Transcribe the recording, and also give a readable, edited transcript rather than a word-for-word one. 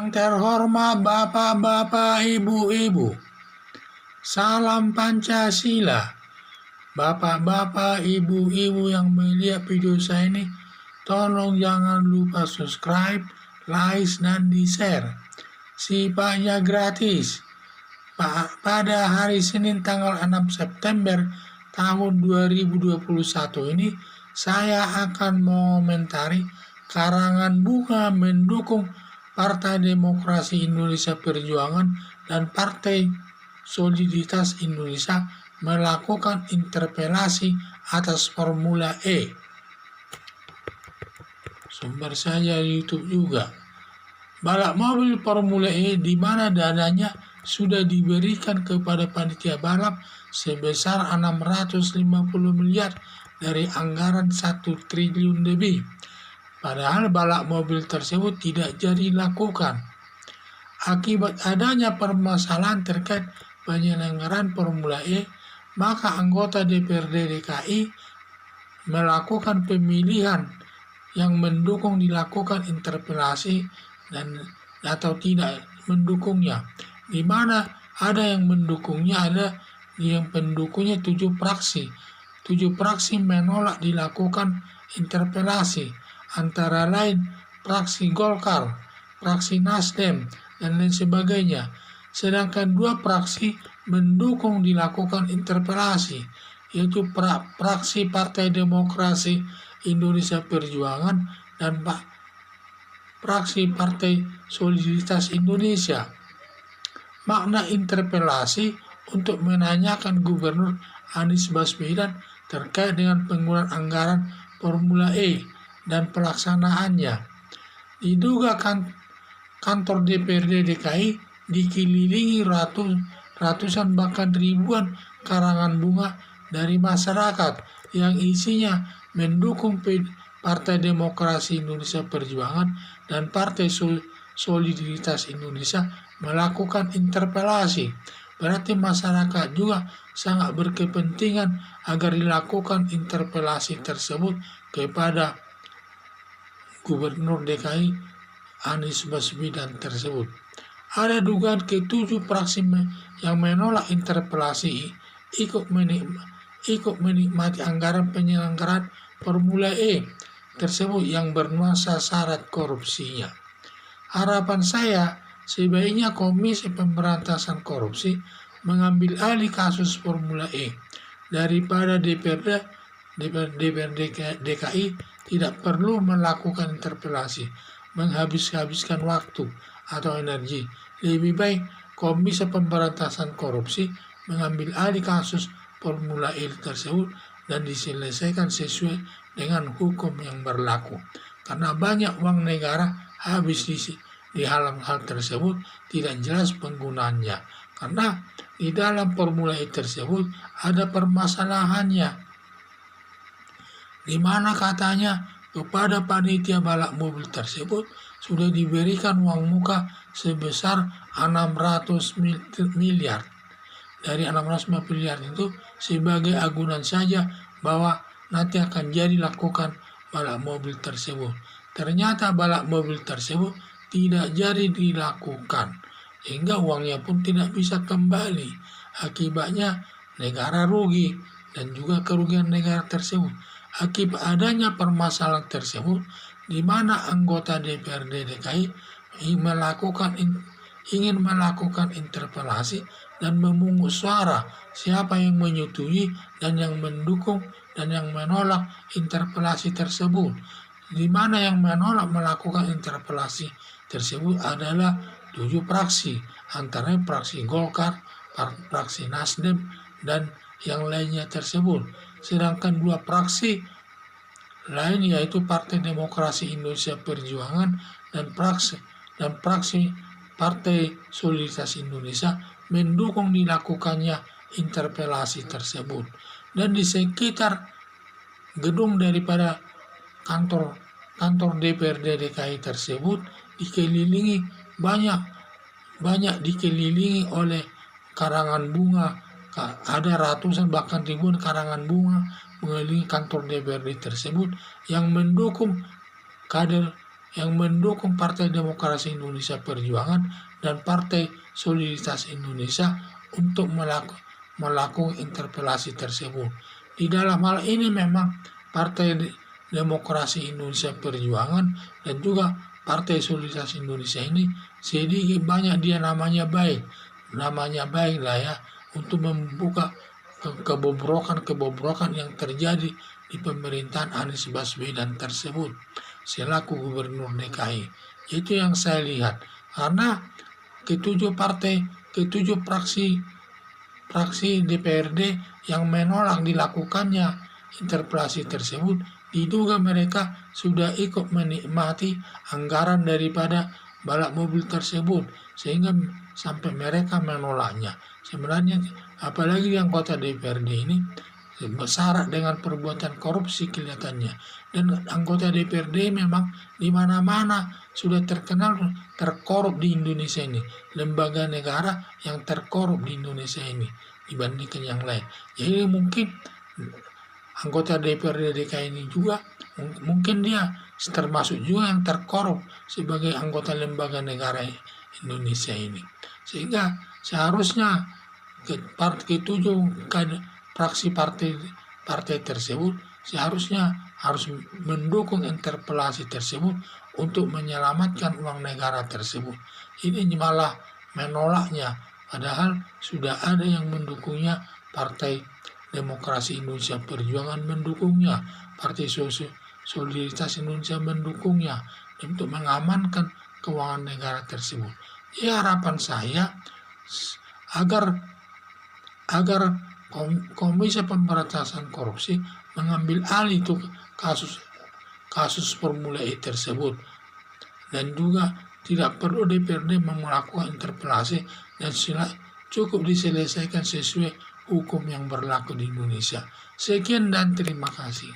Yang terhormat Bapak-bapak, Ibu-ibu, salam Pancasila. Bapak-bapak, Ibu-ibu yang melihat video saya ini, tolong jangan lupa subscribe, like, dan di-share. Sifatnya gratis. Pada hari Senin tanggal 6 September tahun 2021 ini, saya akan mengomentari karangan bunga mendukung Partai Demokrasi Indonesia Perjuangan dan Partai Soliditas Indonesia melakukan interpelasi atas Formula E. Sumber saya di YouTube juga. Balap mobil Formula E di mana dananya sudah diberikan kepada panitia balap sebesar 650 miliar dari anggaran 1 triliun lebih. Padahal balap mobil tersebut tidak jadi lakukan. Akibat adanya permasalahan terkait penyelenggaraan Formula E, maka anggota DPRD DKI melakukan pemilihan yang mendukung dilakukan interpelasi dan atau tidak mendukungnya. Di mana ada yang mendukungnya, ada yang pendukungnya 7 fraksi. 7 fraksi menolak dilakukan interpelasi. Antara lain fraksi Golkar, fraksi Nasdem, dan lain sebagainya. Sedangkan 2 fraksi mendukung dilakukan interpelasi, yaitu fraksi Partai Demokrasi Indonesia Perjuangan dan fraksi Partai Soliditas Indonesia. Makna interpelasi untuk menanyakan Gubernur Anies Baswedan terkait dengan penggunaan anggaran Formula E dan pelaksanaannya. Diduga kantor DPRD DKI dikelilingi ratusan bahkan ribuan karangan bunga dari masyarakat yang isinya mendukung Partai Demokrasi Indonesia Perjuangan dan Partai Soliditas Indonesia melakukan interpelasi. Berarti masyarakat juga sangat berkepentingan agar dilakukan interpelasi tersebut kepada Gubernur DKI Anies Baswedan tersebut. Ada dugaan ke-7 fraksi yang menolak interpelasi ikut menikmati anggaran penyelenggaraan Formula E tersebut yang bernuansa syarat korupsinya. Harapan saya sebaiknya Komisi Pemberantasan Korupsi mengambil alih kasus Formula E daripada DPRD DKI tidak perlu melakukan interpelasi, menghabiskan waktu atau energi. Lebih baik Komisi Pemberantasan Korupsi mengambil alih kasus Formula E tersebut dan diselesaikan sesuai dengan hukum yang berlaku. Karena banyak uang negara habis di hal tersebut, tidak jelas penggunaannya. Karena di dalam Formula E tersebut ada permasalahannya, di mana katanya kepada panitia balap mobil tersebut sudah diberikan uang muka sebesar 600 miliar. Dari 650 miliar itu sebagai agunan saja bahwa nanti akan jadi lakukan balap mobil tersebut. Ternyata balap mobil tersebut tidak jadi dilakukan, sehingga uangnya pun tidak bisa kembali. Akibatnya negara rugi dan juga kerugian negara tersebut. Akibat adanya permasalahan tersebut, di mana anggota DPRD DKI ingin melakukan interpelasi dan memungut suara siapa yang menyetujui dan yang mendukung dan yang menolak interpelasi tersebut. Di mana yang menolak melakukan interpelasi tersebut adalah 7 fraksi, antara fraksi Golkar, fraksi Nasdem, dan yang lainnya tersebut. Sedangkan 2 fraksi lain yaitu Partai Demokrasi Indonesia Perjuangan dan fraksi Partai Soliditas Indonesia mendukung dilakukannya interpelasi tersebut. Dan di sekitar gedung daripada kantor DPRD DKI tersebut dikelilingi banyak dikelilingi oleh karangan bunga. Ada ratusan bahkan ribuan karangan bunga mengelilingi kantor DPRD tersebut yang mendukung kader yang mendukung Partai Demokrasi Indonesia Perjuangan dan Partai Solidaritas Indonesia untuk melakukan interpelasi tersebut. Di dalam hal ini memang Partai Demokrasi Indonesia Perjuangan dan juga Partai Solidaritas Indonesia ini sedikit banyak dia namanya baik lah ya, untuk membuka kebobrokan yang terjadi di pemerintahan Anies Baswedan tersebut selaku Gubernur DKI. Itu yang saya lihat, karena ketujuh fraksi DPRD yang menolak dilakukannya interpelasi tersebut diduga mereka sudah ikut menikmati anggaran daripada balap mobil tersebut sehingga sampai mereka menolaknya. Sebenarnya apalagi anggota DPRD ini syarat dengan perbuatan korupsi kelihatannya, dan anggota DPRD memang di mana-mana sudah terkenal terkorup di Indonesia ini, lembaga negara yang terkorup di Indonesia ini dibandingkan yang lain. Jadi mungkin anggota DPRD DKI ini juga mungkin dia termasuk juga yang terkorup sebagai anggota lembaga negara Indonesia ini, sehingga seharusnya ketujuh fraksi partai tersebut seharusnya harus mendukung interpelasi tersebut untuk menyelamatkan uang negara tersebut. Ini malah menolaknya, padahal sudah ada yang mendukungnya. Partai Demokrasi Indonesia Perjuangan mendukungnya, Partai Solidaritas Indonesia mendukungnya untuk mengamankan keuangan negara tersebut. Ya, harapan saya agar Komisi Pemberantasan Korupsi mengambil alih itu kasus Formula E tersebut, dan juga tidak perlu DPRD melakukan interpelasi dan cukup diselesaikan sesuai hukum yang berlaku di Indonesia. Sekian dan terima kasih.